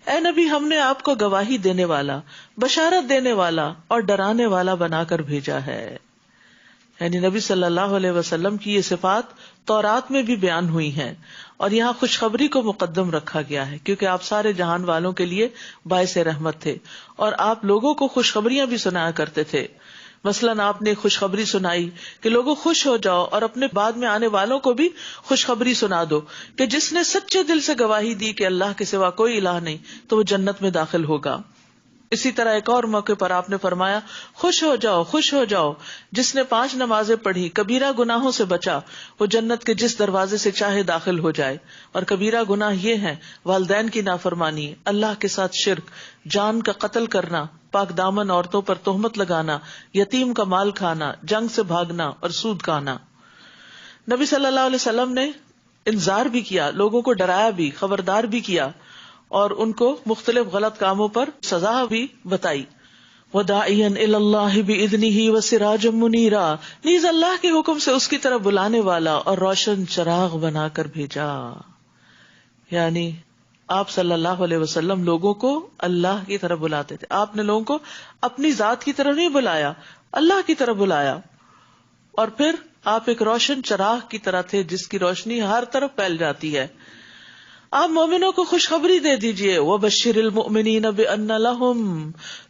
اے نبی ہم نے آپ کو گواہی دینے والا، بشارت دینے والا اور ڈرانے والا بنا کر بھیجا ہے. یعنی نبی صلی اللہ علیہ وسلم کی یہ صفات تورات میں بھی بیان ہوئی ہیں، اور یہاں خوشخبری کو مقدم رکھا گیا ہے کیونکہ آپ سارے جہان والوں کے لیے باعث رحمت تھے، اور آپ لوگوں کو خوشخبریاں بھی سنایا کرتے تھے. مثلاً آپ نے خوشخبری سنائی کہ لوگوں خوش ہو جاؤ، اور اپنے بعد میں آنے والوں کو بھی خوشخبری سنا دو کہ جس نے سچے دل سے گواہی دی کہ اللہ کے سوا کوئی الہ نہیں تو وہ جنت میں داخل ہوگا. اسی طرح ایک اور موقع پر آپ نے فرمایا خوش ہو جاؤ، خوش ہو جاؤ، جس نے 5 نمازیں پڑھی، کبیرہ گناہوں سے بچا، وہ جنت کے جس دروازے سے چاہے داخل ہو جائے. اور کبیرہ گناہ یہ ہیں والدین کی نافرمانی، اللہ کے ساتھ شرک، جان کا قتل کرنا، پاک دامن عورتوں پر تہمت لگانا، یتیم کا مال کھانا، جنگ سے بھاگنا اور سود کھانا. نبی صلی اللہ علیہ وسلم نے انذار بھی کیا، لوگوں کو ڈرایا بھی، خبردار بھی کیا، اور ان کو مختلف غلط کاموں پر سزا بھی بتائی. وَدَاعِيًا إِلَى اللَّهِ بِإِذْنِهِ وَسِرَاجًا مُنِيرًا، نیز اللہ کے حکم سے اس کی طرف بلانے والا اور روشن چراغ بنا کر بھیجا. یعنی آپ صلی اللہ علیہ وسلم لوگوں کو اللہ کی طرف بلاتے تھے. آپ نے لوگوں کو اپنی ذات کی طرف نہیں بلایا، اللہ کی طرف بلایا. اور پھر آپ ایک روشن چراغ کی طرح تھے جس کی روشنی ہر طرف پھیل جاتی ہے. آپ مومنوں کو خوشخبری دے دیجئے وَبَشِّرِ الْمُؤْمِنِينَ بِأَنَّ لَهُم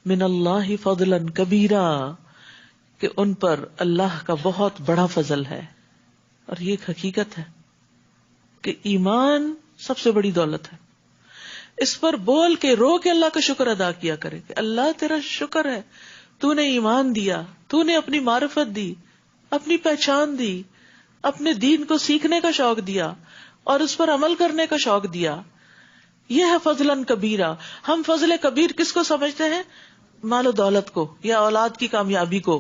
مِّنَ اللَّهِ فَضْلًا كَبِيرًا، کہ ان پر اللہ کا بہت بڑا فضل ہے. اور یہ ایک حقیقت ہے کہ ایمان سب سے بڑی دولت ہے. اس پر بول کے رو کے اللہ کا شکر ادا کیا کرے کہ اللہ تیرا شکر ہے، تو نے ایمان دیا، تو نے اپنی معرفت دی، اپنی پہچان دی، اپنے دین کو سیکھنے کا شوق دیا اور اس پر عمل کرنے کا شوق دیا. یہ ہے فضلاً کبیرہ. ہم فضل کبیر کس کو سمجھتے ہیں؟ مال و دولت کو یا اولاد کی کامیابی کو،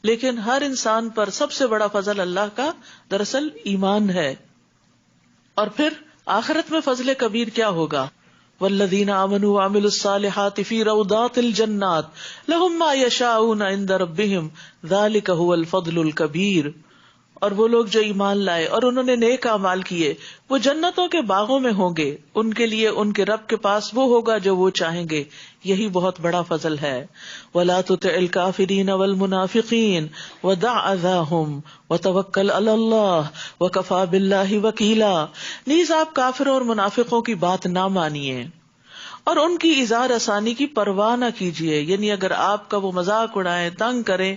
لیکن ہر انسان پر سب سے بڑا فضل اللہ کا دراصل ایمان ہے. اور پھر آخرت میں فضل کبیر کیا ہوگا؟ والذین آمنوا وعملوا الصالحات فی روضات الجنات لہم ما یشاؤون عند ربہم ذلک هو الفضل الکبیر. اور وہ لوگ جو ایمان لائے اور انہوں نے نیک اعمال کیے وہ جنتوں کے باغوں میں ہوں گے، ان کے لیے ان کے رب کے پاس وہ ہوگا جو وہ چاہیں گے. یہی بہت بڑا فضل ہے. وَلَا تُطِعِ الْكَافِرِينَ وَالْمُنَافِقِينَ وَدَعْ أَذَاهُمْ وَتَوَكَّلْ عَلَى اللَّهِ وَكَفَى بِاللَّهِ وَكِيلًا. نیز آپ کافروں اور منافقوں کی بات نہ مانیے اور ان کی اظہار آسانی کی پرواہ نہ کیجیے. یعنی اگر آپ کا وہ مذاق اڑائیں، تنگ کریں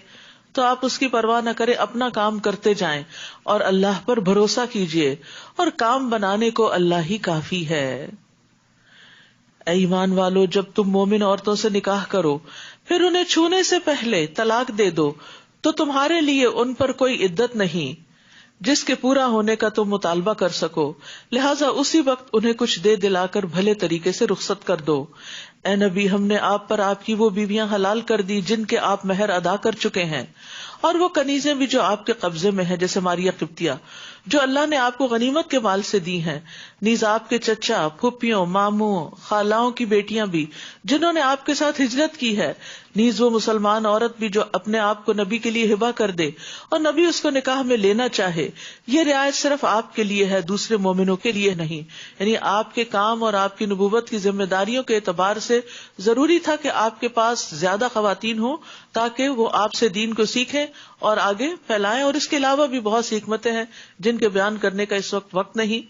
تو آپ اس کی پرواہ نہ کریں، اپنا کام کرتے جائیں اور اللہ پر بھروسہ کیجیے، اور کام بنانے کو اللہ ہی کافی ہے. اے ایمان والو، جب تم مومن عورتوں سے نکاح کرو پھر انہیں چھونے سے پہلے طلاق دے دو تو تمہارے لیے ان پر کوئی عدت نہیں جس کے پورا ہونے کا تم مطالبہ کر سکو، لہٰذا اسی وقت انہیں کچھ دے دلا کر بھلے طریقے سے رخصت کر دو. اے نبی ہم نے آپ پر آپ کی وہ بیویاں حلال کر دی جن کے آپ مہر ادا کر چکے ہیں، اور وہ کنیزیں بھی جو آپ کے قبضے میں ہیں، جیسے ماریہ قبطیہ جو اللہ نے آپ کو غنیمت کے مال سے دی ہیں، نیز آپ کے چچا، پھوپھیوں، ماموں، خالاؤں کی بیٹیاں بھی جنہوں نے آپ کے ساتھ ہجرت کی ہے، نیز وہ مسلمان عورت بھی جو اپنے آپ کو نبی کے لیے ہبہ کر دے اور نبی اس کو نکاح میں لینا چاہے. یہ رعایت صرف آپ کے لیے ہے، دوسرے مومنوں کے لیے نہیں. یعنی آپ کے کام اور آپ کی نبوت کی ذمہ داریوں کے اعتبار سے ضروری تھا کہ آپ کے پاس زیادہ خواتین ہوں تاکہ وہ آپ سے دین کو سیکھیں اور آگے پھیلائیں. اور اس کے علاوہ بھی بہت سی حکمتیں ہیں جن کے بیان کرنے کا اس وقت نہیں.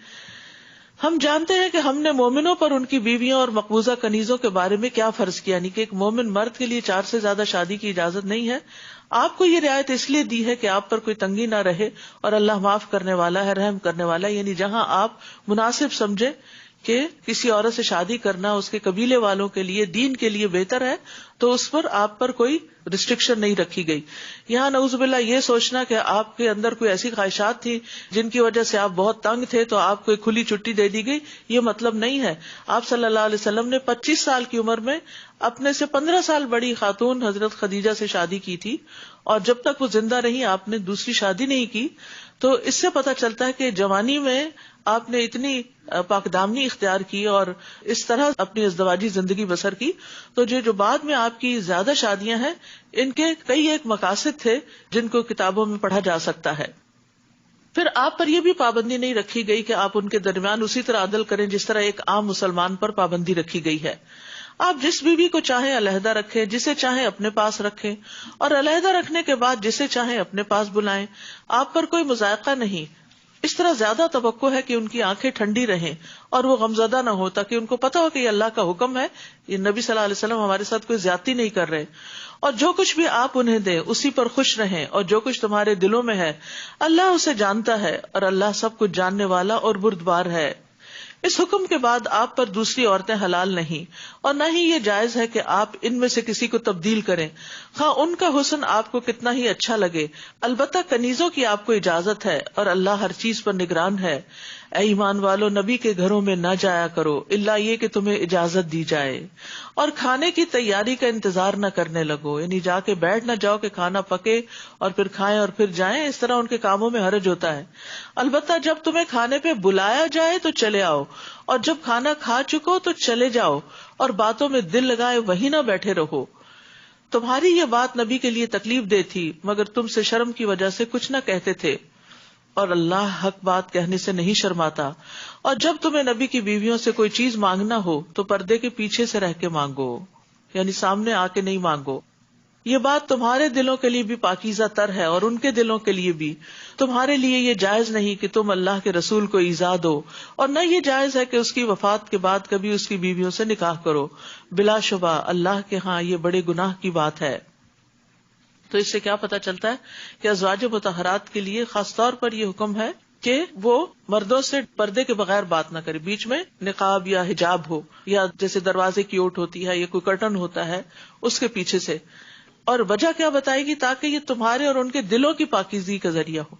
ہم جانتے ہیں کہ ہم نے مومنوں پر ان کی بیویوں اور مقبوضہ کنیزوں کے بارے میں کیا فرض کیا، یعنی کہ ایک مومن مرد کے لیے 4 سے زیادہ شادی کی اجازت نہیں ہے. آپ کو یہ رعایت اس لیے دی ہے کہ آپ پر کوئی تنگی نہ رہے، اور اللہ معاف کرنے والا ہے، رحم کرنے والا ہے. یعنی جہاں آپ مناسب سمجھے کہ کسی عورت سے شادی کرنا اس کے قبیلے والوں کے لیے دین کے لیے بہتر ہے تو اس پر آپ پر کوئی ریسٹرکشن نہیں رکھی گئی. یہاں نعوذ باللہ یہ سوچنا کہ آپ کے اندر کوئی ایسی خواہشات تھی جن کی وجہ سے آپ بہت تنگ تھے تو آپ کو ایک کھلی چھٹی دے دی گئی، یہ مطلب نہیں ہے. آپ صلی اللہ علیہ وسلم نے 25 سال کی عمر میں اپنے سے 15 سال بڑی خاتون حضرت خدیجہ سے شادی کی تھی، اور جب تک وہ زندہ رہی آپ نے دوسری شادی نہیں کی. تو اس سے پتہ چلتا ہے کہ جوانی میں آپ نے اتنی پاک دامنی اختیار کی اور اس طرح اپنی ازدواجی زندگی بسر کی. تو جو بعد میں آپ کی زیادہ شادیاں ہیں ان کے کئی ایک مقاصد تھے جن کو کتابوں میں پڑھا جا سکتا ہے. پھر آپ پر یہ بھی پابندی نہیں رکھی گئی کہ آپ ان کے درمیان اسی طرح عدل کریں جس طرح ایک عام مسلمان پر پابندی رکھی گئی ہے. آپ جس بیوی کو چاہیں علیحدہ رکھیں، جسے چاہیں اپنے پاس رکھیں، اور علیحدہ رکھنے کے بعد جسے چاہیں اپنے پاس بلائیں. آپ پر کوئی مضائقہ نہیں. اس طرح زیادہ توقع ہے کہ ان کی آنکھیں ٹھنڈی رہیں اور وہ غمزدہ نہ ہو، تاکہ ان کو پتا ہو کہ یہ اللہ کا حکم ہے، یہ نبی صلی اللہ علیہ وسلم ہمارے ساتھ کوئی زیادتی نہیں کر رہے. اور جو کچھ بھی آپ انہیں دیں اسی پر خوش رہیں، اور جو کچھ تمہارے دلوں میں ہے اللہ اسے جانتا ہے، اور اللہ سب کچھ جاننے والا اور بردبار ہے. اس حکم کے بعد آپ پر دوسری عورتیں حلال نہیں، اور نہ ہی یہ جائز ہے کہ آپ ان میں سے کسی کو تبدیل کریں، خواہ ان کا حسن آپ کو کتنا ہی اچھا لگے. البتہ کنیزوں کی آپ کو اجازت ہے، اور اللہ ہر چیز پر نگران ہے. اے ایمان والو، نبی کے گھروں میں نہ جایا کرو الا یہ کہ تمہیں اجازت دی جائے، اور کھانے کی تیاری کا انتظار نہ کرنے لگو، یعنی جا کے بیٹھ نہ جاؤ کہ کھانا پکے اور پھر کھائیں اور پھر جائیں. اس طرح ان کے کاموں میں حرج ہوتا ہے. البتہ جب تمہیں کھانے پہ بلایا جائے تو چلے آؤ، اور جب کھانا کھا چکو تو چلے جاؤ، اور باتوں میں دل لگائے وہیں نہ بیٹھے رہو. تمہاری یہ بات نبی کے لیے تکلیف دہ تھی، مگر تم سے شرم کی وجہ سے کچھ نہ کہتے تھے، اور اللہ حق بات کہنے سے نہیں شرماتا. اور جب تمہیں نبی کی بیویوں سے کوئی چیز مانگنا ہو تو پردے کے پیچھے سے رہ کے مانگو، یعنی سامنے آ کے نہیں مانگو. یہ بات تمہارے دلوں کے لیے بھی پاکیزہ تر ہے اور ان کے دلوں کے لیے بھی. تمہارے لیے یہ جائز نہیں کہ تم اللہ کے رسول کو ایذا دو، اور نہ یہ جائز ہے کہ اس کی وفات کے بعد کبھی اس کی بیویوں سے نکاح کرو. بلا شبہ اللہ کے ہاں یہ بڑے گناہ کی بات ہے. تو اس سے کیا پتہ چلتا ہے کہ ازواج مطہرات کے لیے خاص طور پر یہ حکم ہے کہ وہ مردوں سے پردے کے بغیر بات نہ کرے، بیچ میں نقاب یا حجاب ہو، یا جیسے دروازے کی اوٹ ہوتی ہے یا کوئی کرٹن ہوتا ہے اس کے پیچھے سے. اور وجہ کیا بتائے گی؟ تاکہ یہ تمہارے اور ان کے دلوں کی پاکیزگی کا ذریعہ ہو.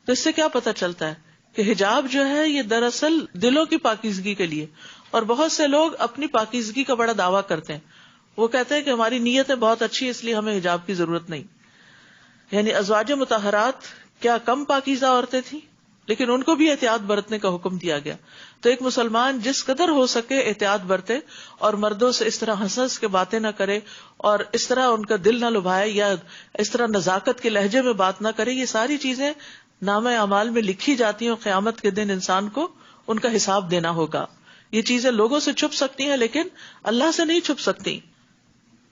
تو اس سے کیا پتہ چلتا ہے کہ حجاب جو ہے یہ دراصل دلوں کی پاکیزگی کے لیے. اور بہت سے لوگ اپنی پاکیزگی کا بڑا دعویٰ کرتے ہیں، وہ کہتے ہیں کہ ہماری نیتیں بہت اچھی ہے اس لیے ہمیں حجاب کی ضرورت نہیں. یعنی ازواج مطہرات کیا کم پاکیزہ عورتیں تھیں؟ لیکن ان کو بھی احتیاط برتنے کا حکم دیا گیا. تو ایک مسلمان جس قدر ہو سکے احتیاط برتے، اور مردوں سے اس طرح ہنس ہنس کے باتیں نہ کرے، اور اس طرح ان کا دل نہ لبھائے، یا اس طرح نزاکت کے لہجے میں بات نہ کرے. یہ ساری چیزیں نامہ اعمال میں لکھی جاتی ہیں، اور قیامت کے دن انسان کو ان کا حساب دینا ہوگا. یہ چیزیں لوگوں سے چھپ سکتی ہیں لیکن اللہ سے نہیں چھپ سکتی.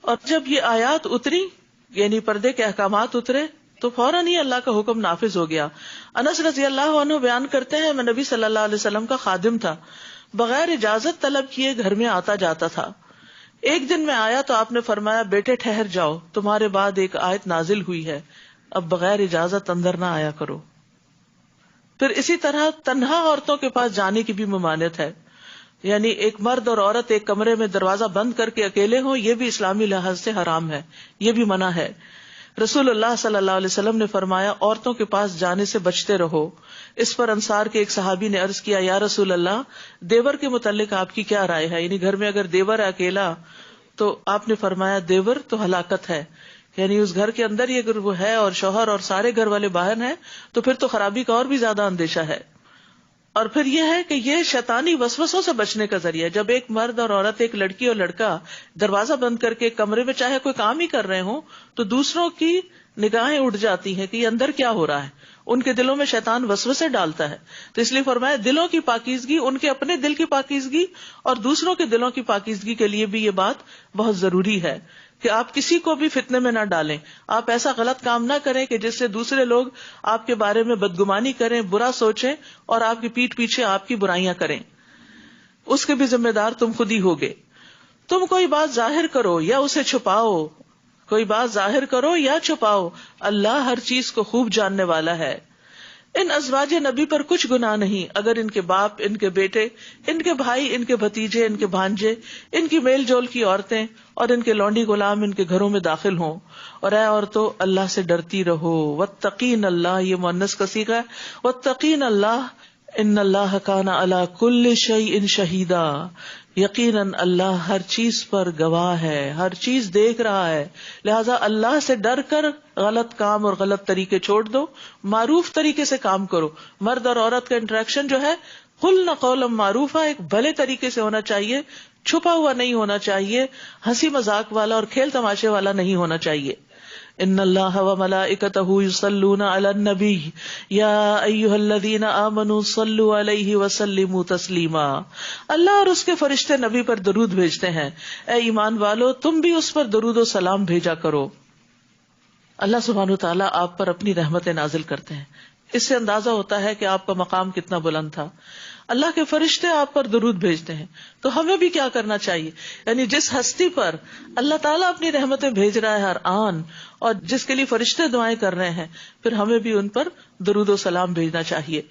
اور جب یہ آیات اتری، یعنی پردے کے احکامات اترے، تو فوراً ہی اللہ کا حکم نافذ ہو گیا. انس رضی اللہ عنہ بیان کرتے ہیں، میں نبی صلی اللہ علیہ وسلم کا خادم تھا، بغیر اجازت طلب کیے گھر میں آتا جاتا تھا. ایک دن میں آیا تو آپ نے فرمایا، بیٹے ٹھہر جاؤ، تمہارے بعد ایک آیت نازل ہوئی ہے، اب بغیر اجازت اندر نہ آیا کرو. پھر اسی طرح تنہا عورتوں کے پاس جانے کی بھی ممانعت ہے، یعنی ایک مرد اور عورت ایک کمرے میں دروازہ بند کر کے اکیلے ہوں، یہ بھی اسلامی لحاظ سے حرام ہے، یہ بھی منع ہے. رسول اللہ صلی اللہ علیہ وسلم نے فرمایا، عورتوں کے پاس جانے سے بچتے رہو. اس پر انصار کے ایک صحابی نے عرض کیا، یا رسول اللہ، دیور کے متعلق آپ کی کیا رائے ہے؟ یعنی گھر میں اگر دیور ہے اکیلا، تو آپ نے فرمایا، دیور تو ہلاکت ہے، یعنی اس گھر کے اندر ہی اگر وہ ہے اور شوہر اور سارے گھر والے باہر ہیں تو پھر تو خرابی کا اور بھی زیادہ اندیشہ ہے. اور پھر یہ ہے کہ یہ شیطانی وسوسوں سے بچنے کا ذریعہ ہے. جب ایک مرد اور عورت، ایک لڑکی اور لڑکا دروازہ بند کر کے کمرے میں چاہے کوئی کام ہی کر رہے ہوں، تو دوسروں کی نگاہیں اٹھ جاتی ہیں کہ یہ اندر کیا ہو رہا ہے. ان کے دلوں میں شیطان وسوسے ڈالتا ہے. تو اس لیے فرمایا، دلوں کی پاکیزگی، ان کے اپنے دل کی پاکیزگی اور دوسروں کے دلوں کی پاکیزگی کے لیے بھی یہ بات بہت ضروری ہے کہ آپ کسی کو بھی فتنے میں نہ ڈالیں. آپ ایسا غلط کام نہ کریں کہ جس سے دوسرے لوگ آپ کے بارے میں بدگمانی کریں، برا سوچیں اور آپ کی پیٹھ پیچھے آپ کی برائیاں کریں. اس کے بھی ذمہ دار تم خود ہی ہوگے. تم کوئی بات ظاہر کرو یا اسے چھپاؤ، کوئی بات ظاہر کرو یا چھپاؤ، اللہ ہر چیز کو خوب جاننے والا ہے. ان ازواج نبی پر کچھ گناہ نہیں اگر ان کے باپ، ان کے بیٹے، ان کے بھائی، ان کے بھتیجے، ان کے بھانجے، ان کی میل جول کی عورتیں اور ان کے لونڈی غلام ان کے گھروں میں داخل ہوں. اور اے عورتوں، اللہ سے ڈرتی رہو. واتقین اللہ، یہ مؤنث کا صیغہ ہے. واتقین اللہ ان اللہ کان علی کل شیء شہیدا، یقیناً اللہ ہر چیز پر گواہ ہے، ہر چیز دیکھ رہا ہے. لہذا اللہ سے ڈر کر غلط کام اور غلط طریقے چھوڑ دو، معروف طریقے سے کام کرو. مرد اور عورت کا انٹریکشن جو ہے، قلنا قولا معروفا، ایک بھلے طریقے سے ہونا چاہیے، چھپا ہوا نہیں ہونا چاہیے، ہنسی مذاق والا اور کھیل تماشے والا نہیں ہونا چاہیے. ان اللہ وملائکتہ یصلون علی النبی یا ایھا الذین آمنوا صلوا علیہ وسلموا تسلیما. اللہ اور اس کے فرشتے نبی پر درود بھیجتے ہیں، اے ایمان والو تم بھی اس پر درود و سلام بھیجا کرو. اللہ سبحانہ وتعالیٰ آپ پر اپنی رحمتیں نازل کرتے ہیں. اس سے اندازہ ہوتا ہے کہ آپ کا مقام کتنا بلند تھا. اللہ کے فرشتے آپ پر درود بھیجتے ہیں، تو ہمیں بھی کیا کرنا چاہیے؟ یعنی جس ہستی پر اللہ تعالیٰ اپنی رحمتیں بھیج رہا ہے ہر آن، اور جس کے لیے فرشتے دعائیں کر رہے ہیں، پھر ہمیں بھی ان پر درود و سلام بھیجنا چاہیے.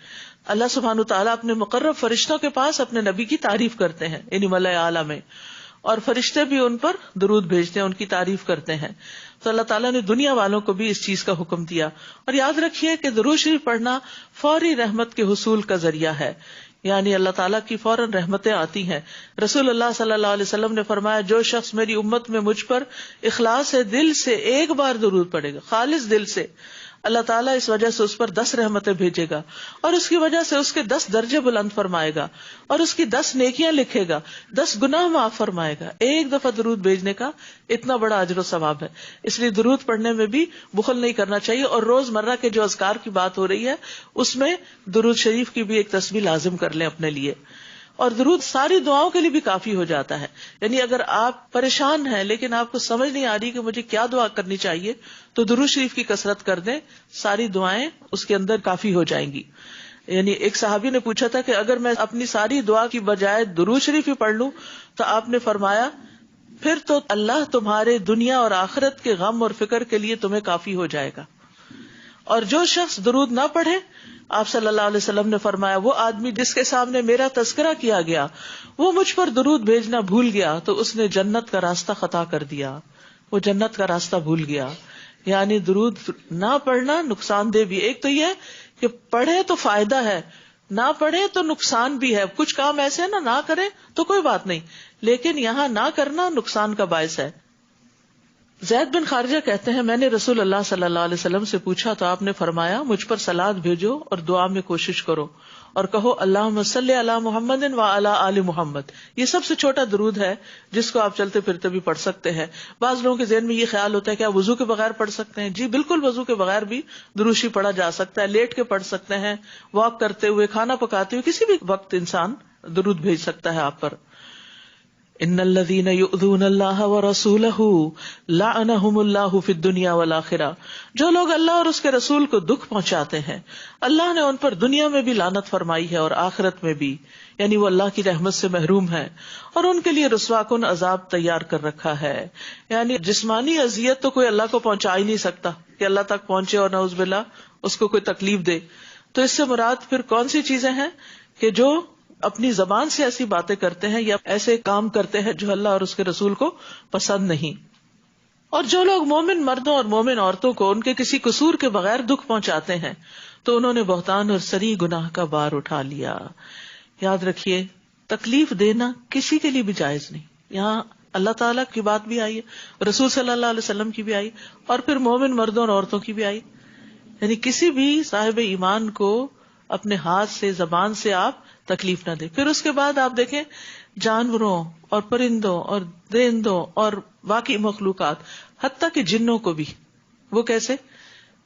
اللہ سبحانہ وتعالیٰ اپنے مقرب فرشتوں کے پاس اپنے نبی کی تعریف کرتے ہیں یعنی ملائے اعلیٰ میں، اور فرشتے بھی ان پر درود بھیجتے ہیں، ان کی تعریف کرتے ہیں. تو اللہ تعالیٰ نے دنیا والوں کو بھی اس چیز کا حکم دیا. اور یاد رکھیے کہ درود شریف پڑھنا فوری رحمت کے حصول کا ذریعہ ہے، یعنی اللہ تعالیٰ کی فوراً رحمتیں آتی ہیں. رسول اللہ صلی اللہ علیہ وسلم نے فرمایا جو شخص میری امت میں مجھ پر اخلاص دل سے ایک بار درود پڑھے گا، خالص دل سے، اللہ تعالیٰ اس وجہ سے اس پر 10 رحمتیں بھیجے گا، اور اس کی وجہ سے اس کے 10 درجے بلند فرمائے گا، اور اس کی 10 نیکیاں لکھے گا، 10 گناہ معاف فرمائے گا. ایک دفعہ درود بھیجنے کا اتنا بڑا اجر و ثواب ہے. اس لیے درود پڑھنے میں بھی بخل نہیں کرنا چاہیے. اور روز مرہ کے جو اذکار کی بات ہو رہی ہے اس میں درود شریف کی بھی ایک تسبیح لازم کر لیں اپنے لیے. اور درود ساری دعاؤں کے لیے بھی کافی ہو جاتا ہے. یعنی اگر آپ پریشان ہیں لیکن آپ کو سمجھ نہیں آ رہی کہ مجھے کیا دعا کرنی چاہیے، تو درود شریف کی کثرت کر دیں، ساری دعائیں اس کے اندر کافی ہو جائیں گی. یعنی ایک صحابی نے پوچھا تھا کہ اگر میں اپنی ساری دعا کی بجائے درود شریف ہی پڑھ لوں، تو آپ نے فرمایا پھر تو اللہ تمہارے دنیا اور آخرت کے غم اور فکر کے لیے تمہیں کافی ہو جائے گا. اور جو شخص درود نہ پڑھے، آپ صلی اللہ علیہ وسلم نے فرمایا وہ آدمی جس کے سامنے میرا تذکرہ کیا گیا وہ مجھ پر درود بھیجنا بھول گیا تو اس نے جنت کا راستہ خطا کر دیا، وہ جنت کا راستہ بھول گیا. یعنی درود نہ پڑھنا نقصان دہ بھی. ایک تو یہ کہ پڑھے تو فائدہ ہے، نہ پڑھے تو نقصان بھی ہے. کچھ کام ایسے ہیں نہ کریں تو کوئی بات نہیں، لیکن یہاں نہ کرنا نقصان کا باعث ہے. زید بن خارجہ کہتے ہیں میں نے رسول اللہ صلی اللہ علیہ وسلم سے پوچھا تو آپ نے فرمایا مجھ پر سلاد بھیجو اور دعا میں کوشش کرو اور کہو اللہم صلی علی محمد وعلی آل محمد. یہ سب سے چھوٹا درود ہے جس کو آپ چلتے پھرتے بھی پڑھ سکتے ہیں. بعض لوگوں کے ذہن میں یہ خیال ہوتا ہے کہ آپ وضو کے بغیر پڑھ سکتے ہیں. جی بالکل، وضو کے بغیر بھی درود شریف پڑھا جا سکتا ہے. لیٹ کے پڑھ سکتے ہیں، واک کرتے ہوئے، کھانا پکاتے ہوئے، کسی بھی وقت انسان درود بھیج سکتا ہے آپ پر. ان الذين يؤذون الله ورسوله لعنهم الله في الدنيا والآخرة. جو لوگ اللہ اور اس کے رسول کو دکھ پہنچاتے ہیں اللہ نے ان پر دنیا میں بھی لعنت فرمائی ہے اور آخرت میں بھی، یعنی وہ اللہ کی رحمت سے محروم ہے اور ان کے لیے رسوا کن عذاب تیار کر رکھا ہے. یعنی جسمانی اذیت تو کوئی اللہ کو پہنچا ہی نہیں سکتا کہ اللہ تک پہنچے اور نعوذ باللہ اس کو کوئی تکلیف دے. تو اس سے مراد پھر کون سی چیزیں ہیں کہ جو اپنی زبان سے ایسی باتیں کرتے ہیں یا ایسے کام کرتے ہیں جو اللہ اور اس کے رسول کو پسند نہیں. اور جو لوگ مومن مردوں اور مومن عورتوں کو ان کے کسی قصور کے بغیر دکھ پہنچاتے ہیں تو انہوں نے بہتان اور سری گناہ کا بار اٹھا لیا. یاد رکھیے تکلیف دینا کسی کے لیے بھی جائز نہیں. یہاں اللہ تعالیٰ کی بات بھی آئی ہے، رسول صلی اللہ علیہ وسلم کی بھی آئی، اور پھر مومن مردوں اور عورتوں کی بھی آئی. یعنی کسی بھی صاحب ایمان کو اپنے ہاتھ سے زبان سے آپ تکلیف نہ دے. پھر اس کے بعد آپ دیکھیں جانوروں اور پرندوں اور درندوں اور باقی مخلوقات حتیٰ کہ جنوں کو بھی. وہ کیسے؟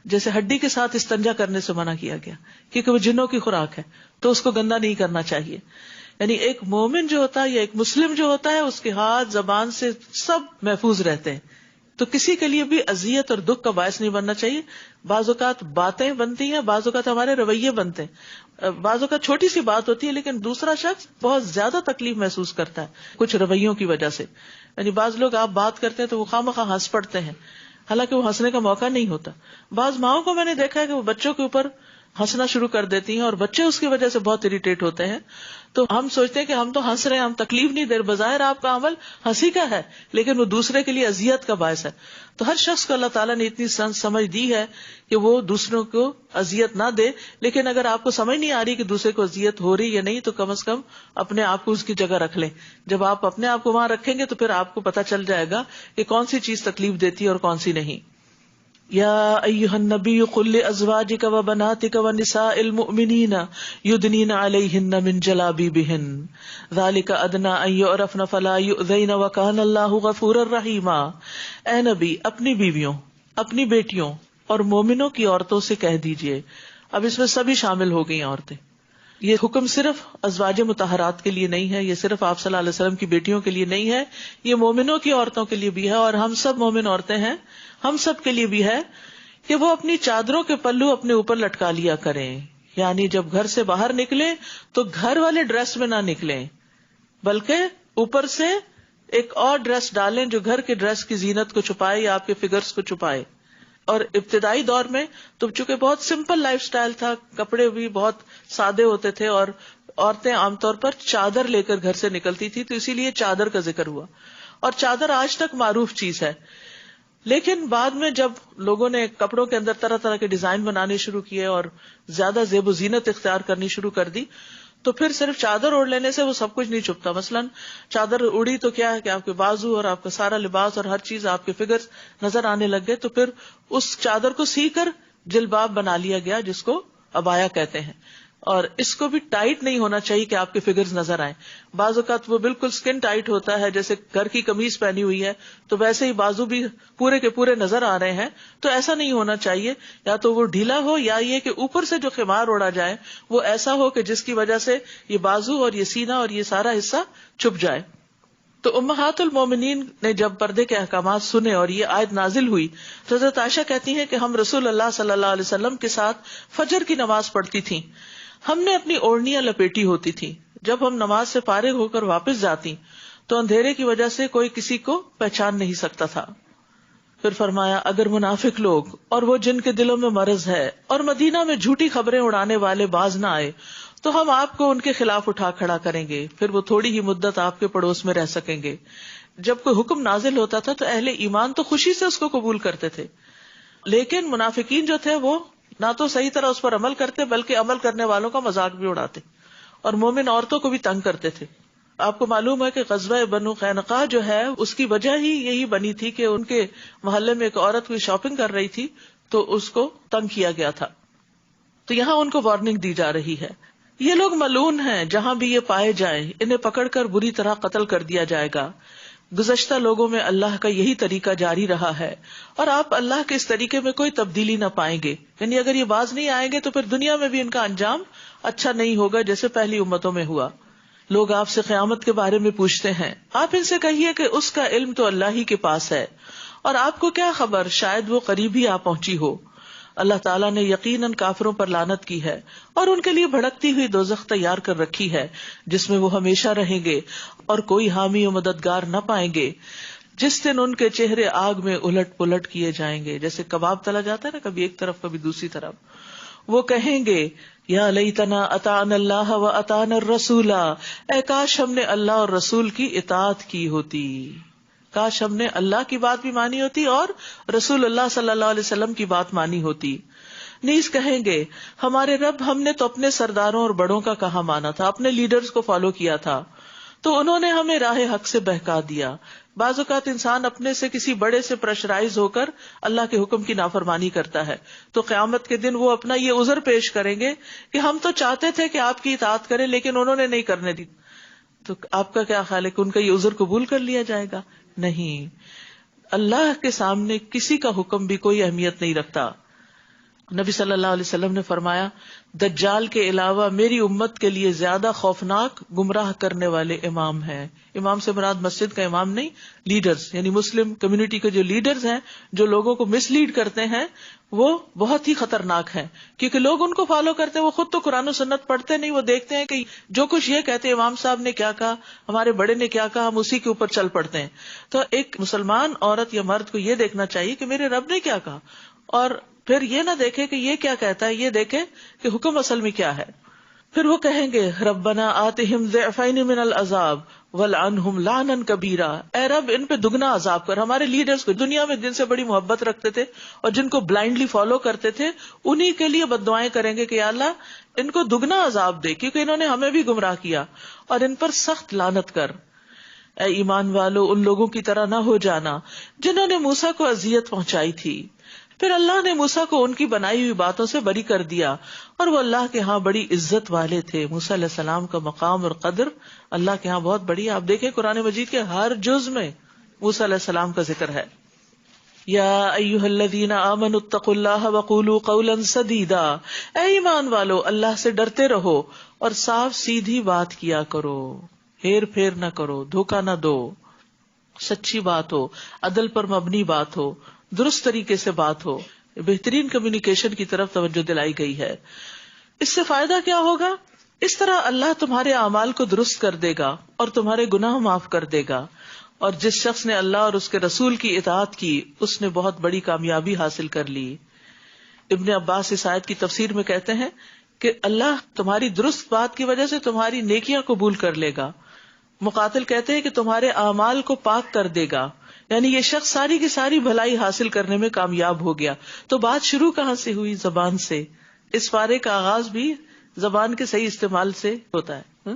جیسے ہڈی کے ساتھ استنجا کرنے سے منع کیا گیا کیونکہ وہ جنوں کی خوراک ہے تو اس کو گندا نہیں کرنا چاہیے. یعنی ایک مومن جو ہوتا ہے یا ایک مسلم جو ہوتا ہے اس کے ہاتھ زبان سے سب محفوظ رہتے ہیں، تو کسی کے لیے بھی اذیت اور دکھ کا باعث نہیں بننا چاہیے. بعض اوقات باتیں بنتی ہیں، بعض اوقات ہمارے رویے بنتے ہیں، بعض اوقات چھوٹی سی بات ہوتی ہے لیکن دوسرا شخص بہت زیادہ تکلیف محسوس کرتا ہے کچھ رویوں کی وجہ سے. یعنی بعض لوگ آپ بات کرتے ہیں تو وہ خواہ ہنس پڑتے ہیں حالانکہ وہ ہنسنے کا موقع نہیں ہوتا. بعض ماؤں کو میں نے دیکھا ہے کہ وہ بچوں کے اوپر ہنسنا شروع کر دیتی ہیں اور بچے اس کی وجہ سے بہت اریٹیٹ ہوتے ہیں. تو ہم سوچتے ہیں کہ ہم تو ہنس رہے ہیں، ہم تکلیف نہیں دے رہے، بظاہر آپ کا عمل ہنسی کا ہے لیکن وہ دوسرے کے لیے اذیت کا باعث ہے. تو ہر شخص کو اللہ تعالیٰ نے اتنی سمجھ دی ہے کہ وہ دوسروں کو اذیت نہ دے، لیکن اگر آپ کو سمجھ نہیں آ رہی کہ دوسرے کو اذیت ہو رہی یا نہیں تو کم از کم اپنے آپ کو اس کی جگہ رکھ لیں. جب آپ اپنے آپ کو وہاں رکھیں گے تو پھر آپ کو پتہ چل جائے گا کہ کون سی چیز تکلیف دیتی ہے اور کون سی نہیں. یا ایھا النبی قل لازواجک وبناتک ونساء المؤمنین یدنین علیہن من جلابیبہن ذلک ادنی ان یعرفن فلا یؤذین وکان اللہ غفورا رحیما. اے نبی اپنی بیویوں اپنی بیٹیوں اور مومنوں کی عورتوں سے کہہ دیجئے. اب اس میں سبھی شامل ہو گئی عورتیں. یہ حکم صرف ازواج مطہرات کے لیے نہیں ہے، یہ صرف آپ صلی اللہ علیہ وسلم کی بیٹیوں کے لیے نہیں ہے، یہ مومنوں کی عورتوں کے لیے بھی ہے، اور ہم سب مومن عورتیں ہیں، ہم سب کے لیے بھی ہے کہ وہ اپنی چادروں کے پلو اپنے اوپر لٹکا لیا کریں. یعنی جب گھر سے باہر نکلیں تو گھر والے ڈریس میں نہ نکلیں، بلکہ اوپر سے ایک اور ڈریس ڈالیں جو گھر کے ڈریس کی زینت کو چھپائے یا آپ کے فگرز کو چھپائے. اور ابتدائی دور میں تو چونکہ بہت سمپل لائف سٹائل تھا، کپڑے بھی بہت سادے ہوتے تھے، اور عورتیں عام طور پر چادر لے کر گھر سے نکلتی تھی، تو اسی لیے چادر کا ذکر ہوا. اور چادر آج تک معروف چیز ہے. لیکن بعد میں جب لوگوں نے کپڑوں کے اندر طرح طرح کے ڈیزائن بنانے شروع کیے اور زیادہ زیب و زینت اختیار کرنی شروع کر دی، تو پھر صرف چادر اوڑھ لینے سے وہ سب کچھ نہیں چھپتا. مثلاً چادر اڑی تو کیا ہے کہ آپ کے بازو اور آپ کا سارا لباس اور ہر چیز، آپ کے فگرز نظر آنے لگ گئے. تو پھر اس چادر کو سی کر جلباب بنا لیا گیا، جس کو عبایا کہتے ہیں. اور اس کو بھی ٹائٹ نہیں ہونا چاہیے کہ آپ کے فگرز نظر آئیں. بعض اوقات وہ بالکل سکن ٹائٹ ہوتا ہے، جیسے گھر کی قمیض پہنی ہوئی ہے تو ویسے ہی بازو بھی پورے کے پورے نظر آ رہے ہیں. تو ایسا نہیں ہونا چاہیے. یا تو وہ ڈھیلا ہو، یا یہ کہ اوپر سے جو خمار اوڑا جائے وہ ایسا ہو کہ جس کی وجہ سے یہ بازو اور یہ سینہ اور یہ سارا حصہ چھپ جائے. تو امہات المومنین نے جب پردے کے احکامات سنے اور یہ آیت نازل ہوئی تو حضرت عائشہ کہتی ہیں کہ ہم رسول اللہ صلی اللہ علیہ وسلم کے ساتھ فجر کی نماز پڑھتی تھیں. ہم نے اپنی اوڑھنیاں لپیٹی ہوتی تھی. جب ہم نماز سے فارغ ہو کر واپس جاتی تو اندھیرے کی وجہ سے کوئی کسی کو پہچان نہیں سکتا تھا. پھر فرمایا اگر منافق لوگ اور وہ جن کے دلوں میں مرض ہے اور مدینہ میں جھوٹی خبریں اڑانے والے باز نہ آئے تو ہم آپ کو ان کے خلاف اٹھا کھڑا کریں گے، پھر وہ تھوڑی ہی مدت آپ کے پڑوس میں رہ سکیں گے. جب کوئی حکم نازل ہوتا تھا تو اہل ایمان تو خوشی سے اس کو قبول کرتے تھے، لیکن منافقین جو تھے وہ نہ تو صحیح طرح اس پر عمل کرتے بلکہ عمل کرنے والوں کا مذاق بھی اڑاتے اور مومن عورتوں کو بھی تنگ کرتے تھے. آپ کو معلوم ہے کہ غزوہ بنو قینقاع جو ہے اس کی وجہ ہی یہی بنی تھی کہ ان کے محلے میں ایک عورت کوئی شاپنگ کر رہی تھی تو اس کو تنگ کیا گیا تھا. تو یہاں ان کو وارننگ دی جا رہی ہے. یہ لوگ ملعون ہیں، جہاں بھی یہ پائے جائیں انہیں پکڑ کر بری طرح قتل کر دیا جائے گا. گزشتہ لوگوں میں اللہ کا یہی طریقہ جاری رہا ہے اور آپ اللہ کے اس طریقے میں کوئی تبدیلی نہ پائیں گے. یعنی اگر یہ باز نہیں آئیں گے تو پھر دنیا میں بھی ان کا انجام اچھا نہیں ہوگا جیسے پہلی امتوں میں ہوا. لوگ آپ سے قیامت کے بارے میں پوچھتے ہیں، آپ ان سے کہیے کہ اس کا علم تو اللہ ہی کے پاس ہے، اور آپ کو کیا خبر، شاید وہ قریب ہی آ پہنچی ہو. اللہ تعالیٰ نے یقیناً کافروں پر لعنت کی ہے اور ان کے لیے بھڑکتی ہوئی دوزخ تیار کر رکھی ہے جس میں وہ ہمیشہ رہیں گے اور کوئی حامی و مددگار نہ پائیں گے. جس دن ان کے چہرے آگ میں الٹ پلٹ کیے جائیں گے، جیسے کباب تلا جاتا ہے نا، کبھی ایک طرف کبھی دوسری طرف. وہ کہیں گے یا لیتنا اطعنا اللہ و اطعنا الرسول، اے کاش ہم نے اللہ اور رسول کی اطاعت کی ہوتی، کاش ہم نے اللہ کی بات بھی مانی ہوتی اور رسول اللہ صلی اللہ علیہ وسلم کی بات مانی ہوتی. نیز کہیں گے ہمارے رب، ہم نے تو اپنے سرداروں اور بڑوں کا کہا مانا تھا، اپنے لیڈرز کو فالو کیا تھا تو انہوں نے ہمیں راہ حق سے بہکا دیا. بعض اوقات انسان اپنے سے کسی بڑے سے پریشرائز ہو کر اللہ کے حکم کی نافرمانی کرتا ہے تو قیامت کے دن وہ اپنا یہ عذر پیش کریں گے کہ ہم تو چاہتے تھے کہ آپ کی اطاعت کریں لیکن انہوں نے نہیں کرنے دی. تو آپ کا کیا خیال ہے کہ ان کا یہ عذر قبول کر لیا جائے گا؟ نہیں. اللہ کے سامنے کسی کا حکم بھی کوئی اہمیت نہیں رکھتا. نبی صلی اللہ علیہ وسلم نے فرمایا دجال کے علاوہ میری امت کے لیے زیادہ خوفناک گمراہ کرنے والے امام ہیں. امام سے مراد مسجد کا امام نہیں، لیڈرز، یعنی مسلم کمیونٹی کے جو لیڈرز ہیں جو لوگوں کو مس لیڈ کرتے ہیں وہ بہت ہی خطرناک ہیں، کیونکہ لوگ ان کو فالو کرتے ہیں. وہ خود تو قرآن و سنت پڑھتے نہیں، وہ دیکھتے ہیں کہ جو کچھ یہ کہتے ہیں امام صاحب نے کیا کہا، ہمارے بڑے نے کیا کہا، ہم اسی کے اوپر چل پڑتے ہیں. تو ایک مسلمان عورت یا مرد کو یہ دیکھنا چاہیے کہ میرے رب نے کیا کہا، اور پھر یہ نہ دیکھے کہ یہ کیا کہتا ہے، یہ دیکھے کہ حکم اصل میں کیا ہے. پھر وہ کہیں گے ربنا آتہم ضعفین من العذاب ولعنہم لعنا کبیرا، اے رب ان پہ دگنا عذاب کر. ہمارے لیڈرز کو دنیا میں جن سے بڑی محبت رکھتے تھے اور جن کو بلائنڈلی فالو کرتے تھے انہی کے لیے بد دعائیں کریں گے کہ یا اللہ ان کو دگنا عذاب دے کیونکہ انہوں نے ہمیں بھی گمراہ کیا، اور ان پر سخت لعنت کر. اے ایمان والو، ان لوگوں کی طرح نہ ہو جانا جنہوں نے موسیٰ کو اذیت پہنچائی تھی. پھر اللہ نے موسیٰ کو ان کی بنائی ہوئی باتوں سے بری کر دیا اور وہ اللہ کے ہاں بڑی عزت والے تھے. موسیٰ علیہ السلام کا مقام اور قدر اللہ کے ہاں بہت بڑی ہے. آپ دیکھیں قرآن مجید کے ہر جز میں موسیٰ علیہ السلام کا ذکر ہے. یا ایھا الذین آمنوا اتقوا اللہ وقولوا قولا سدیدا، اے ایمان والو اللہ سے ڈرتے رہو اور صاف سیدھی بات کیا کرو، ہیر پھیر نہ کرو، دھوکہ نہ دو، سچی بات ہو، عدل پر مبنی بات ہو، درست طریقے سے بات ہو، بہترین کمیونیکیشن کی طرف توجہ دلائی گئی ہے۔ اس سے فائدہ کیا ہوگا؟ اس طرح اللہ تمہارے اعمال کو درست کر دے گا اور تمہارے گناہ معاف کر دے گا، اور جس شخص نے اللہ اور اس کے رسول کی اطاعت کی اس نے بہت بڑی کامیابی حاصل کر لی۔ ابن عباس اس آیت کی تفسیر میں کہتے ہیں کہ اللہ تمہاری درست بات کی وجہ سے تمہاری نیکیاں قبول کر لے گا۔ مقاتل کہتے ہیں کہ تمہارے اعمال کو پاک کر دے گا، یعنی یہ شخص ساری کی ساری بھلائی حاصل کرنے میں کامیاب ہو گیا۔ تو بات شروع کہاں سے ہوئی؟ زبان سے۔ اس پارے کا آغاز بھی زبان کے صحیح استعمال سے ہوتا ہے،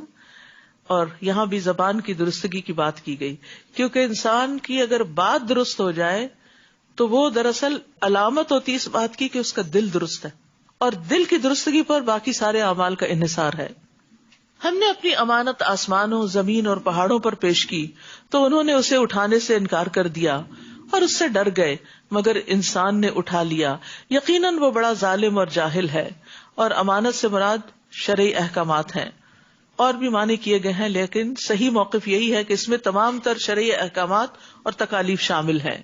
اور یہاں بھی زبان کی درستگی کی بات کی گئی، کیونکہ انسان کی اگر بات درست ہو جائے تو وہ دراصل علامت ہوتی اس بات کی کہ اس کا دل درست ہے، اور دل کی درستگی پر باقی سارے اعمال کا انحصار ہے۔ ہم نے اپنی امانت آسمانوں، زمین اور پہاڑوں پر پیش کی تو انہوں نے اسے اٹھانے سے انکار کر دیا اور اس سے ڈر گئے، مگر انسان نے اٹھا لیا، یقیناً وہ بڑا ظالم اور جاہل ہے۔ اور امانت سے مراد شرعی احکامات ہیں، اور بھی معنی کیے گئے ہیں، لیکن صحیح موقف یہی ہے کہ اس میں تمام تر شرعی احکامات اور تکالیف شامل ہیں،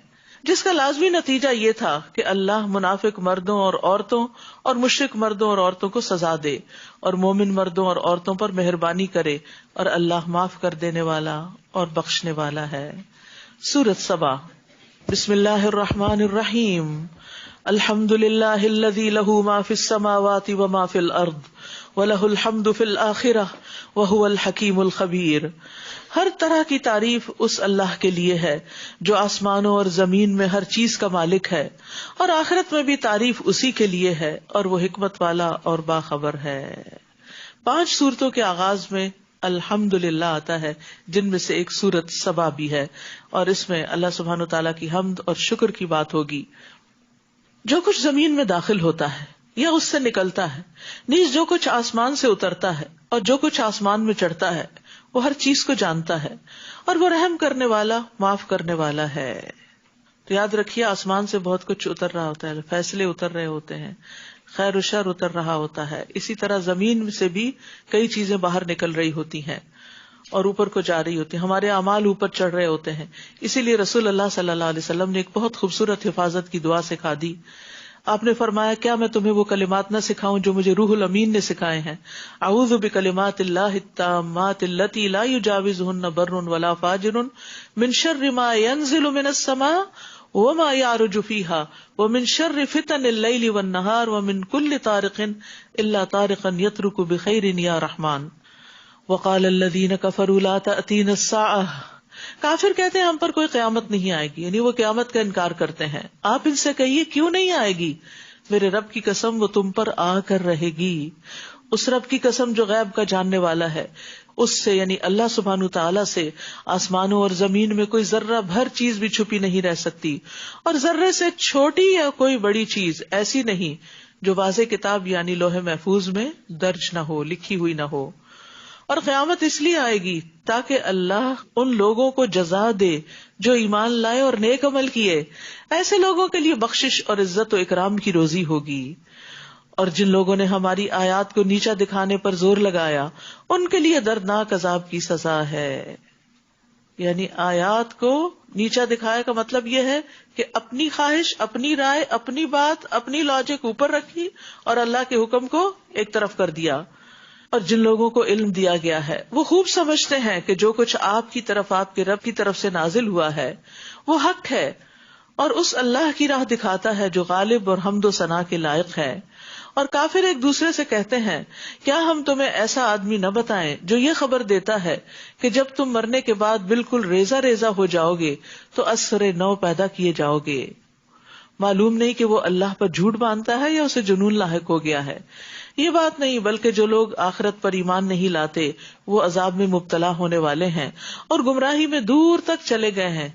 جس کا لازمی نتیجہ یہ تھا کہ اللہ منافق مردوں اور عورتوں اور مشرک مردوں اور عورتوں کو سزا دے، اور مومن مردوں اور عورتوں پر مہربانی کرے، اور اللہ معاف کر دینے والا اور بخشنے والا ہے۔ سورۃ سبا۔ بسم اللہ الرحمن الرحیم۔ الحمد للہ الذی لہ ما فی السماوات وما فی الارض وَلَهُ الْحَمْدُ فِي الْآخِرَةِ وَهُوَ الْحَكِيمُ الْخَبِيرُ۔ ہر طرح کی تعریف اس اللہ کے لیے ہے جو آسمانوں اور زمین میں ہر چیز کا مالک ہے، اور آخرت میں بھی تعریف اسی کے لیے ہے، اور وہ حکمت والا اور باخبر ہے۔ 5 سورتوں کے آغاز میں الحمدللہ آتا ہے، جن میں سے ایک سورت سبا بھی ہے، اور اس میں اللہ سبحانہ تعالیٰ کی حمد اور شکر کی بات ہوگی۔ جو کچھ زمین میں داخل ہوتا ہے یا اس سے نکلتا ہے، نیز جو کچھ آسمان سے اترتا ہے اور جو کچھ آسمان میں چڑھتا ہے، وہ ہر چیز کو جانتا ہے، اور وہ رحم کرنے والا، معاف کرنے والا ہے۔ تو یاد رکھیے، آسمان سے بہت کچھ اتر رہا ہوتا ہے، فیصلے اتر رہے ہوتے ہیں، خیر و شر اتر رہا ہوتا ہے۔ اسی طرح زمین سے بھی کئی چیزیں باہر نکل رہی ہوتی ہیں اور اوپر کو جا رہی ہوتی ہیں، ہمارے اعمال اوپر چڑھ رہے ہوتے ہیں۔ اسی لیے رسول اللہ صلی اللہ علیہ وسلم نے ایک بہت خوبصورت حفاظت کی دعا سکھا دی۔ آپ نے فرمایا، کیا میں تمہیں وہ کلمات نہ سکھاؤں جو مجھے روح الامین نے سکھائے ہیں؟ اعوذ بکلمات اللہ التامات التی لا یجاوزہن بر ولا فاجر من شر ما ینزل من السماء وما یعرج فیہا ومن شر فتن اللیل والنہار ومن کل طارق الا طارقا یترک بخیر یا رحمان۔ وقال الذین کفروا لا تأتینا الساعۃ، کافر کہتے ہیں ہم پر کوئی قیامت نہیں آئے گی، یعنی وہ قیامت کا انکار کرتے ہیں۔ آپ ان سے کہیے، کیوں نہیں آئے گی؟ میرے رب کی قسم، وہ تم پر آ کر رہے گی۔ اس رب کی قسم جو غیب کا جاننے والا ہے، اس سے یعنی اللہ سبحانہ تعالیٰ سے آسمانوں اور زمین میں کوئی ذرہ بھر چیز بھی چھپی نہیں رہ سکتی، اور ذرے سے چھوٹی یا کوئی بڑی چیز ایسی نہیں جو واضح کتاب یعنی لوح محفوظ میں درج نہ ہو، لکھی ہوئی نہ ہو۔ اور قیامت اس لیے آئے گی تاکہ اللہ ان لوگوں کو جزا دے جو ایمان لائے اور نیک عمل کیے، ایسے لوگوں کے لیے بخشش اور عزت و اکرام کی روزی ہوگی۔ اور جن لوگوں نے ہماری آیات کو نیچا دکھانے پر زور لگایا، ان کے لیے دردناک عذاب کی سزا ہے۔ یعنی آیات کو نیچا دکھایا کا مطلب یہ ہے کہ اپنی خواہش، اپنی رائے، اپنی بات، اپنی لاجک اوپر رکھی اور اللہ کے حکم کو ایک طرف کر دیا۔ اور جن لوگوں کو علم دیا گیا ہے وہ خوب سمجھتے ہیں کہ جو کچھ آپ کی طرف، آپ کے رب کی طرف سے نازل ہوا ہے وہ حق ہے، اور اس اللہ کی راہ دکھاتا ہے جو غالب اور حمد و ثنا کے لائق ہے۔ اور کافر ایک دوسرے سے کہتے ہیں، کیا ہم تمہیں ایسا آدمی نہ بتائیں جو یہ خبر دیتا ہے کہ جب تم مرنے کے بعد بالکل ریزہ ریزہ ہو جاؤ گے تو اثر نو پیدا کیے جاؤ گے۔ معلوم نہیں کہ وہ اللہ پر جھوٹ باندھتا ہے یا اسے جنون لاحق ہو گیا ہے۔ یہ بات نہیں، بلکہ جو لوگ آخرت پر ایمان نہیں لاتے وہ عذاب میں مبتلا ہونے والے ہیں اور گمراہی میں دور تک چلے گئے ہیں،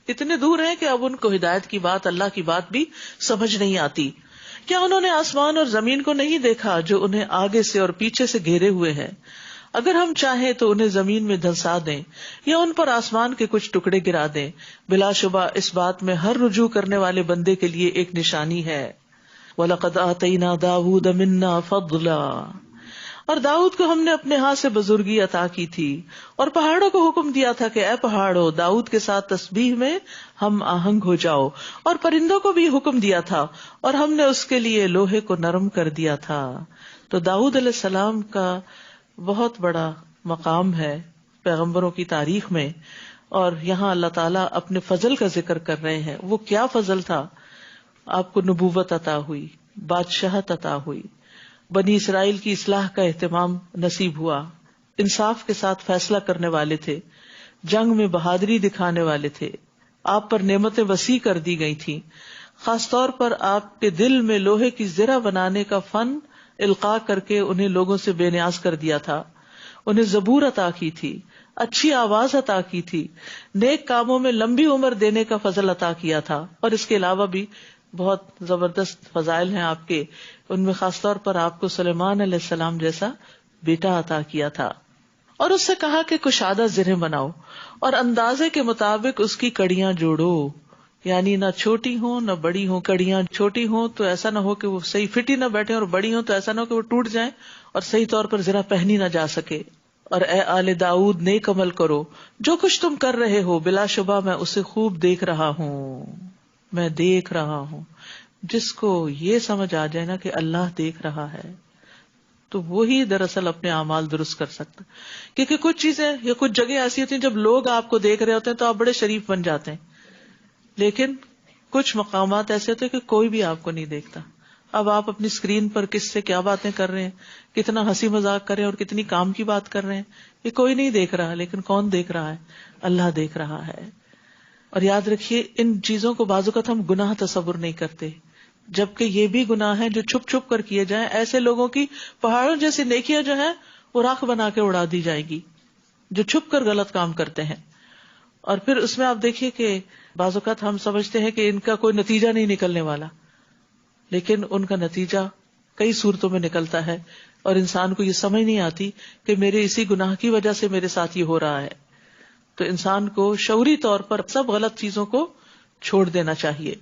اتنے دور ہیں کہ اب ان کو ہدایت کی بات، اللہ کی بات بھی سمجھ نہیں آتی۔ کیا انہوں نے آسمان اور زمین کو نہیں دیکھا جو انہیں آگے سے اور پیچھے سے گھیرے ہوئے ہیں؟ اگر ہم چاہیں تو انہیں زمین میں دھنسا دیں یا ان پر آسمان کے کچھ ٹکڑے گرا دیں، بلا شبہ اس بات میں ہر رجوع کرنے والے بندے کے لیے ایک نشانی ہے۔ وَلَقَدْ آتَيْنَا دَاوُودَ مِنَّا فَضْلًا، اور داؤد کو ہم نے اپنے ہاتھ سے بزرگی عطا کی تھی، اور پہاڑوں کو حکم دیا تھا کہ اے پہاڑوں داؤد کے ساتھ تسبیح میں ہم آہنگ ہو جاؤ، اور پرندوں کو بھی حکم دیا تھا اور ہم نے اس کے لیے لوہے کو نرم کر دیا تھا۔ تو داؤد علیہ السلام کا بہت بڑا مقام ہے پیغمبروں کی تاریخ میں، اور یہاں اللہ تعالیٰ اپنے فضل کا ذکر کر رہے ہیں۔ وہ کیا فضل تھا؟ آپ کو نبوت عطا ہوئی، بادشاہت عطا ہوئی، بنی اسرائیل کی اصلاح کا اہتمام نصیب ہوا، انصاف کے ساتھ فیصلہ کرنے والے تھے، جنگ میں بہادری دکھانے والے تھے، آپ پر نعمتیں وسیع کر دی گئی تھیں، خاص طور پر آپ کے دل میں لوہے کی زرہ بنانے کا فن القاء کر کے انہیں لوگوں سے بے نیاز کر دیا تھا، انہیں زبور عطا کی تھی، اچھی آواز عطا کی تھی، نیک کاموں میں لمبی عمر دینے کا فضل عطا کیا تھا، اور اس کے علاوہ بھی بہت زبردست فضائل ہیں آپ کے، ان میں خاص طور پر آپ کو سلیمان علیہ السلام جیسا بیٹا عطا کیا تھا، اور اس سے کہا کہ کشادہ زرہیں بناؤ اور اندازے کے مطابق اس کی کڑیاں جوڑو، یعنی نہ چھوٹی ہوں نہ بڑی ہوں، کڑیاں چھوٹی ہوں تو ایسا نہ ہو کہ وہ صحیح فٹ ہی نہ بیٹھے، اور بڑی ہوں تو ایسا نہ ہو کہ وہ ٹوٹ جائیں اور صحیح طور پر زرہ پہنی نہ جا سکے۔ اور اے آل داؤد نیک عمل کرو، جو کچھ تم کر رہے ہو بلا شبہ میں اسے خوب دیکھ رہا ہوں، میں دیکھ رہا ہوں۔ جس کو یہ سمجھ آ جائے نا کہ اللہ دیکھ رہا ہے تو وہی دراصل اپنے اعمال درست کر سکتا، کیونکہ کچھ چیزیں یا کچھ جگہ ایسی ہوتی ہیں جب لوگ آپ کو دیکھ رہے ہوتے ہیں تو آپ بڑے شریف بن جاتے ہیں، لیکن کچھ مقامات ایسے ہوتے ہیں کہ کوئی بھی آپ کو نہیں دیکھتا۔ اب آپ اپنی اسکرین پر کس سے کیا باتیں کر رہے ہیں، کتنا ہنسی مذاق کر رہے ہیں اور کتنی کام کی بات کر رہے ہیں، یہ کوئی نہیں دیکھ رہا، لیکن کون دیکھ رہا ہے؟ اللہ دیکھ رہا ہے۔ اور یاد رکھیے ان چیزوں کو بعض اوقات ہم گناہ تصور نہیں کرتے، جبکہ یہ بھی گناہ ہیں جو چھپ چھپ کر کیے جائیں۔ ایسے لوگوں کی پہاڑوں جیسی نیکیاں جو ہیں وہ راکھ بنا کے اڑا دی جائے گی جو چھپ کر غلط کام کرتے ہیں۔ اور پھر اس میں آپ دیکھیے کہ بعض اوقات ہم سمجھتے ہیں کہ ان کا کوئی نتیجہ نہیں نکلنے والا، لیکن ان کا نتیجہ کئی صورتوں میں نکلتا ہے، اور انسان کو یہ سمجھ نہیں آتی کہ میرے اسی گناہ کی وجہ سے میرے ساتھ یہ ہو رہا ہے۔ تو انسان کو شعوری طور پر سب غلط چیزوں کو چھوڑ دینا چاہیے۔